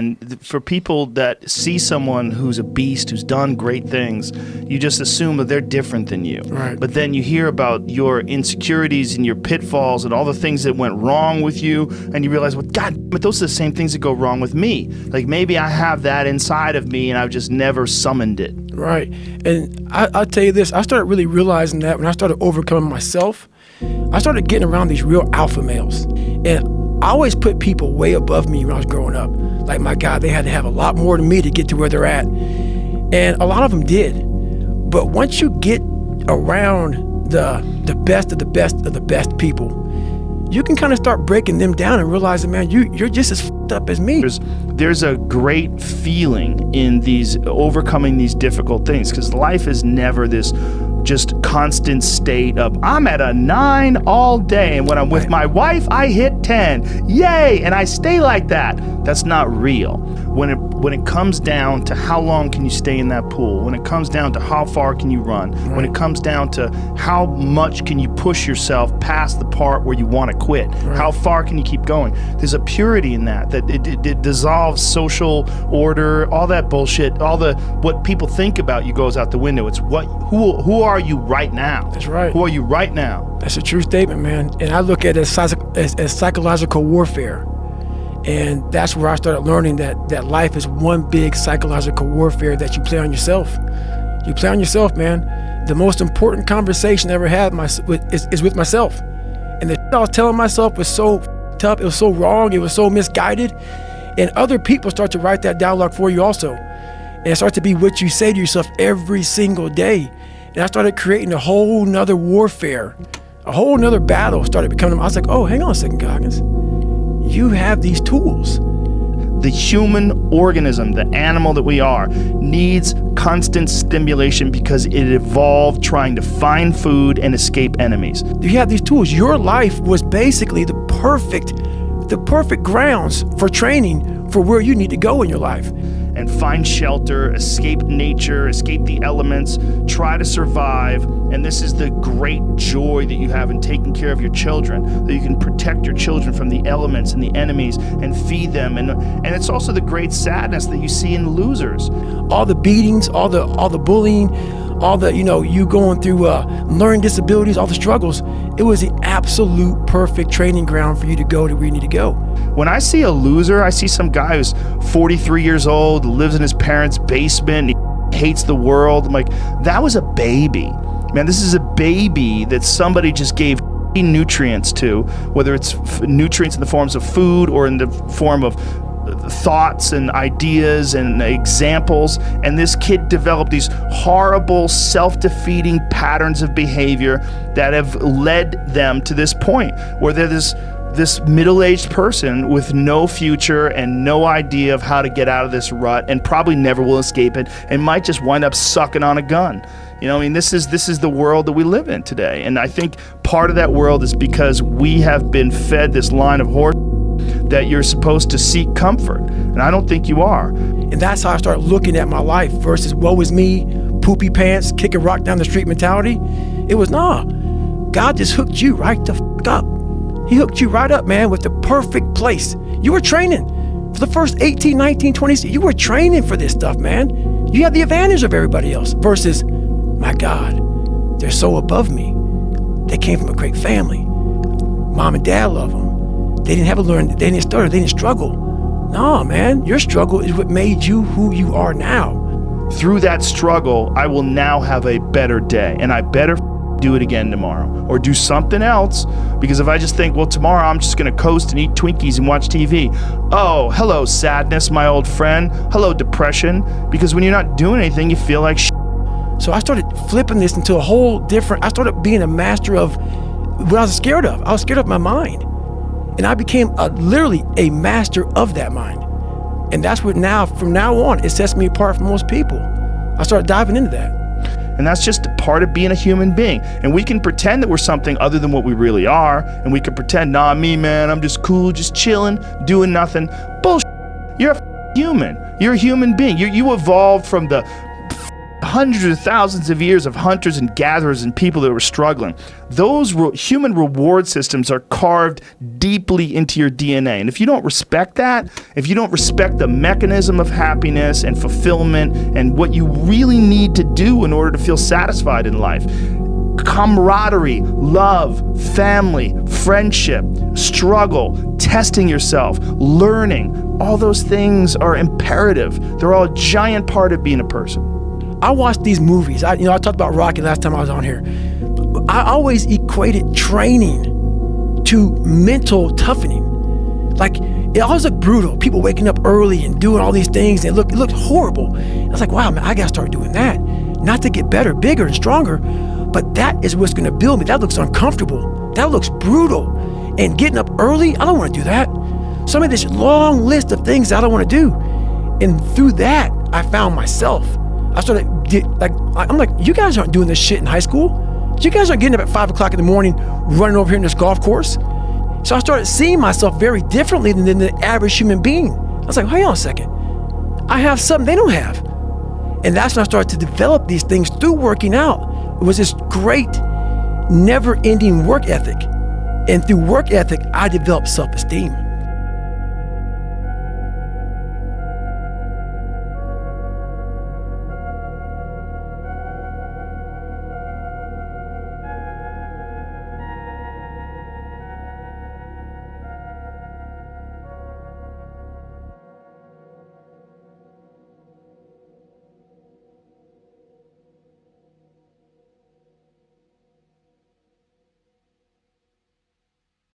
And for people that see someone who's a beast, who's done great things, you just assume that they're different than you. Right. But then you hear about your insecurities and your pitfalls and all the things that went wrong with you, and you realize, well, God, but those are the same things that go wrong with me. Like maybe I have that inside of me and I've just never summoned it. Right. And I'll tell you this, I started really realizing that when I started overcoming myself, I started getting around these real alpha males. And I always put people way above me when I was growing up. Like, my God, they had to have a lot more than me to get to where they're at. And a lot of them did. But once you get around the best of the best of the best people, you can kind of start breaking them down and realizing, man, you're just as f***ed up as me. There's a great feeling in these overcoming these difficult things, because life is never this just constant state of I'm at a 9 all day, and when I'm with my wife I hit 10, yay, and I stay like that. That's not real. When it comes down to how long can you stay in that pool, when it comes down to how far can you run, when it comes down to how much can you push yourself past the part where you want to quit, how far can you keep going, there's a purity in that it dissolves social order, all that bullshit, what people think about you goes out the window. It's who are you right now? That's right. Who are you right now? That's a true statement, man. And I look at it as psychological warfare. And that's where I started learning that life is one big psychological warfare that you play on yourself. You play on yourself, man. The most important conversation I ever had is with myself. And the shit I was telling myself was so tough, it was so wrong, it was so misguided. And other people start to write that dialogue for you also. And it starts to be what you say to yourself every single day. And I started creating a whole nother warfare, a whole nother battle started becoming. I was like, oh, hang on a second, Goggins. You have these tools. The human organism, the animal that we are, needs constant stimulation because it evolved trying to find food and escape enemies. You have these tools. Your life was basically the perfect grounds for training for where you need to go in your life. And find shelter, escape nature, escape the elements, try to survive. And this is the great joy that you have in taking care of your children, that you can protect your children from the elements and the enemies and feed them. And it's also the great sadness that you see in losers. All the beatings, all the bullying, all the, you going through learning disabilities, all the struggles, it was the absolute perfect training ground for you to go to where you need to go. When I see a loser, I see some guy who's 43 years old, lives in his parents' basement, he hates the world. I'm like, that was a baby. Man, this is a baby that somebody just gave nutrients to, whether it's nutrients in the forms of food or in the form of thoughts and ideas and examples, and this kid developed these horrible self-defeating patterns of behavior that have led them to this point where they're this middle-aged person with no future and no idea of how to get out of this rut, and probably never will escape it, and might just wind up sucking on a gun. This is the world that we live in today. And I think part of that world is because we have been fed this line of horse that you're supposed to seek comfort, and I don't think you are. And that's how I started looking at my life versus woe is me, poopy pants, kick a rock down the street mentality. It was, nah, God just hooked you right the f*** up. He hooked you right up, man, with the perfect place. You were training for the first 18, 19, 20, you were training for this stuff, man. You had the advantage of everybody else versus, my God, they're so above me. They came from a great family. Mom and dad love them. They didn't have to learn, they didn't stutter, they didn't struggle. No, man, your struggle is what made you who you are now. Through that struggle, I will now have a better day, and I better do it again tomorrow or do something else, because if I just think, well, tomorrow I'm just gonna coast and eat Twinkies and watch TV. Oh, hello sadness, my old friend. Hello depression, because when you're not doing anything, you feel like shit. So I started flipping this into a whole different, I started being a master of what I was scared of. I was scared of my mind. And I became literally a master of that mind. And that's what from now on, it sets me apart from most people. I started diving into that. And that's just a part of being a human being. And we can pretend that we're something other than what we really are. And we can pretend, nah, me, man, I'm just cool, just chilling, doing nothing. Bullshit. You're a human. You're a human being. You evolved from the hundreds of thousands of years of hunters and gatherers and people that were struggling. Those human reward systems are carved deeply into your DNA. And if you don't respect that, if you don't respect the mechanism of happiness and fulfillment and what you really need to do in order to feel satisfied in life, camaraderie, love, family, friendship, struggle, testing yourself, learning, all those things are imperative. They're all a giant part of being a person. I watched these movies. I talked about Rocky last time I was on here. I always equated training to mental toughening. Like, it always looked brutal. People waking up early and doing all these things, and it looked horrible. I was like, wow, man, I gotta start doing that. Not to get better, bigger, and stronger, but that is what's gonna build me. That looks uncomfortable. That looks brutal. And getting up early, I don't wanna do that. So I made this long list of things that I don't wanna do. And through that, I found myself. I started, I'm like, you guys aren't doing this shit in high school. You guys aren't getting up at 5 o'clock in the morning, running over here in this golf course. So I started seeing myself very differently than the average human being. I was like, hang on a second. I have something they don't have. And that's when I started to develop these things through working out. It was this great, never-ending work ethic. And through work ethic, I developed self-esteem.